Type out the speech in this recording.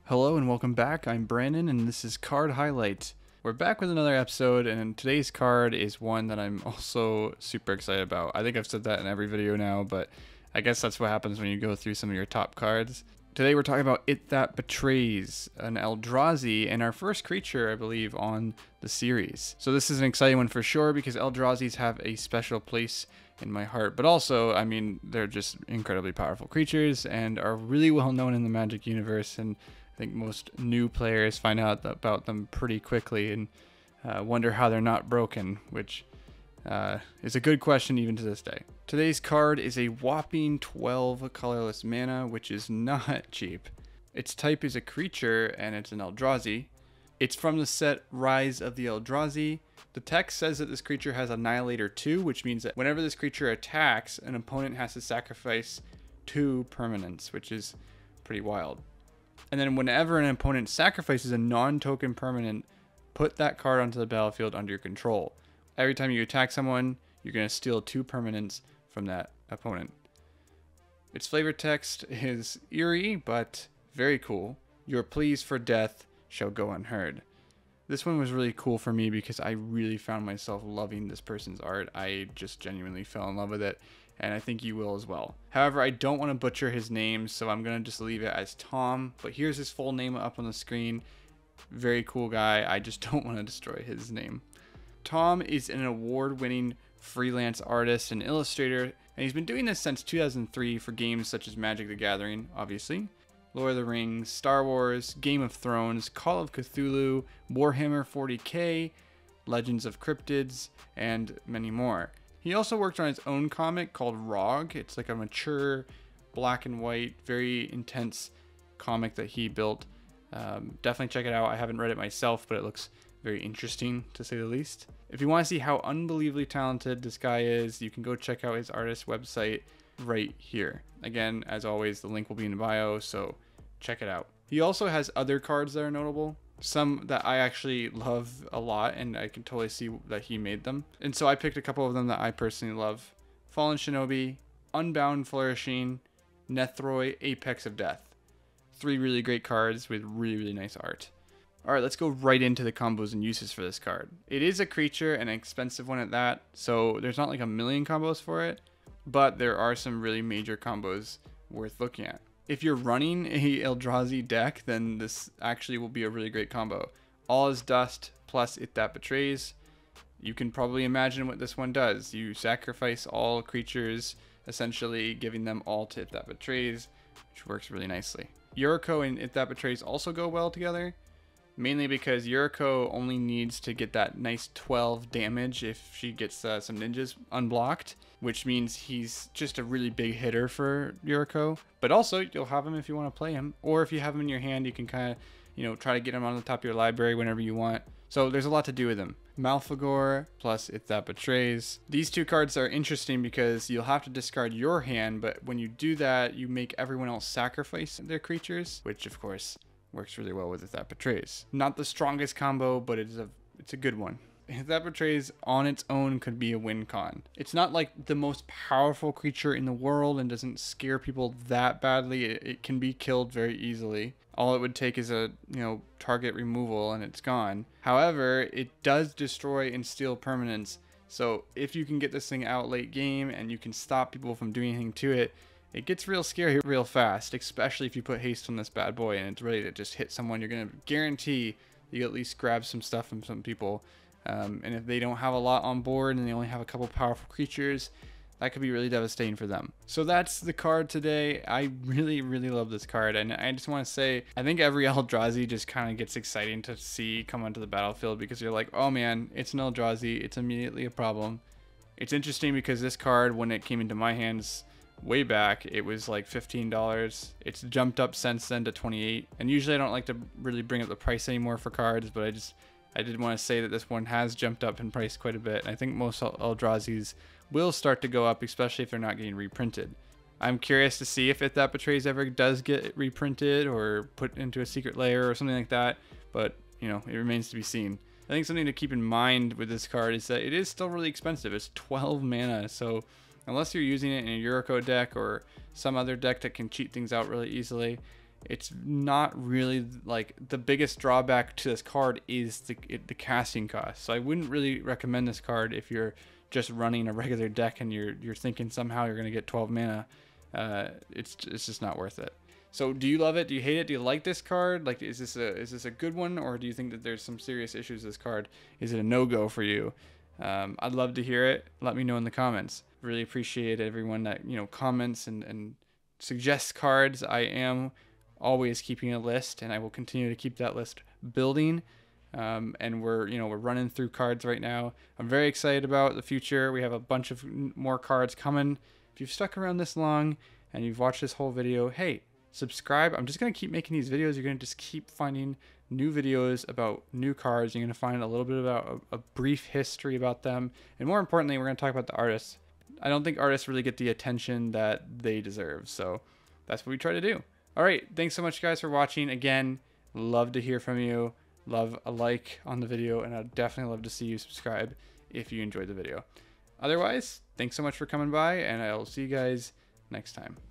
Hello and welcome back. I'm Brandon and this is Card Highlight. We're back with another episode, and today's card is one that I'm also super excited about. I think I've said that in every video now, but I guess that's what happens when you go through some of your top cards. Today we're talking about It That Betrays, an Eldrazi, and our first creature, I believe, on the series. So this is an exciting one for sure because Eldrazi's have a special place in my heart, but also, I mean, they're just incredibly powerful creatures and are really well known in the Magic universe, and I think most new players find out about them pretty quickly and wonder how they're not broken, which is a good question even to this day. Today's card is a whopping 12 colorless mana, which is not cheap. Its type is a creature and it's an Eldrazi. It's from the set Rise of the Eldrazi. The text says that this creature has Annihilator 2, which means that whenever this creature attacks, an opponent has to sacrifice 2 permanents, which is pretty wild. And then whenever an opponent sacrifices a non-token permanent, put that card onto the battlefield under your control. Every time you attack someone, you're going to steal 2 permanents from that opponent. Its flavor text is eerie, but very cool. Your pleas for death shall go unheard. This one was really cool for me because I really found myself loving this person's art. I just genuinely fell in love with it, and I think you will as well. However, I don't want to butcher his name, so I'm going to just leave it as Tom, but here's his full name up on the screen. Very cool guy. I just don't want to destroy his name. Tom is an award-winning freelance artist and illustrator, and he's been doing this since 2003 for games such as Magic the Gathering, obviously, Lord of the Rings, Star Wars, Game of Thrones, Call of Cthulhu, Warhammer 40k, Legends of Cryptids, and many more. He also worked on his own comic called Rog. It's like a mature, black and white, very intense comic that he built. Definitely check it out. I haven't read it myself, but it looks very interesting to say the least. If you want to see how unbelievably talented this guy is, you can go check out his artist website right here. Again, as always, the link will be in the bio, so check it out. He also has other cards that are notable, some that I actually love a lot, and I can totally see that he made them. And so I picked a couple of them that I personally love. Fallen Shinobi, Unbound Flourishing, Nethroi, Apex of Death. 3 really great cards with really, really nice art. Alright, let's go right into the combos and uses for this card. It is a creature, and an expensive one at that, so there's not like a million combos for it, but there are some really major combos worth looking at. If you're running a Eldrazi deck, then this actually will be a really great combo. All is Dust plus It That Betrays. You can probably imagine what this one does. You sacrifice all creatures, essentially giving them all to It That Betrays, which works really nicely. Yuriko and It That Betrays also go well together, mainly because Yuriko only needs to get that nice 12 damage if she gets some ninjas unblocked, which means he's just a really big hitter for Yuriko. But also, you'll have him if you want to play him, or if you have him in your hand, you can kind of, try to get him on the top of your library whenever you want. So there's a lot to do with him. Malfegor plus It That Betrays. These 2 cards are interesting because you'll have to discard your hand, but when you do that, you make everyone else sacrifice their creatures, which of course works really well with It That Betrays. Not the strongest combo, but it's a good one. It That Betrays on its own could be a win con. It's not like the most powerful creature in the world and doesn't scare people that badly. It can be killed very easily. All it would take is a target removal and it's gone. However, it does destroy and steal permanents. So if you can get this thing out late game and you can stop people from doing anything to it, it gets real scary real fast, especially if you put haste on this bad boy and it's ready to just hit someone. You're going to guarantee you at least grab some stuff from some people. And if they don't have a lot on board and they only have a couple powerful creatures, that could be really devastating for them. So that's the card today. I really, really love this card. And I just want to say, I think every Eldrazi just kind of gets exciting to see come onto the battlefield because you're like, oh man, it's an Eldrazi. It's immediately a problem. It's interesting because this card, when it came into my hands way back, it was like $15. It's jumped up since then to $28. And usually I don't like to really bring up the price anymore for cards, but I did want to say that this one has jumped up in price quite a bit. And I think most Eldrazi's will start to go up, especially if they're not getting reprinted. I'm curious to see if It That Betrays ever does get reprinted or put into a secret layer or something like that, but it remains to be seen. I think something to keep in mind with this card is that it is still really expensive. It's 12 mana, so unless you're using it in a Yuriko deck or some other deck that can cheat things out really easily, it's not really like the biggest drawback to this card is the casting cost. So I wouldn't really recommend this card if you're just running a regular deck and you're thinking somehow you're gonna get 12 mana. It's just not worth it. So do you love it? Do you hate it? Do you like this card? Like, is this a good one, or do you think that there's some serious issues with this card? Is it a no-go for you? I'd love to hear it. Let me know in the comments. Really appreciate everyone that, you know, comments and suggests cards. I am always keeping a list, and I will continue to keep that list building. And we're running through cards right now. I'm very excited about the future. We have a bunch of more cards coming. If you've stuck around this long and you've watched this whole video, hey, subscribe. I'm just going to keep making these videos. You're going to just keep finding new videos about new cards. You're going to find a little bit about a brief history about them. And more importantly, we're going to talk about the artists. I don't think artists really get the attention that they deserve. So that's what we try to do. All right. Thanks so much, guys, for watching. Again, love to hear from you. Love a like on the video, and I'd definitely love to see you subscribe if you enjoyed the video. Otherwise, thanks so much for coming by, and I'll see you guys next time.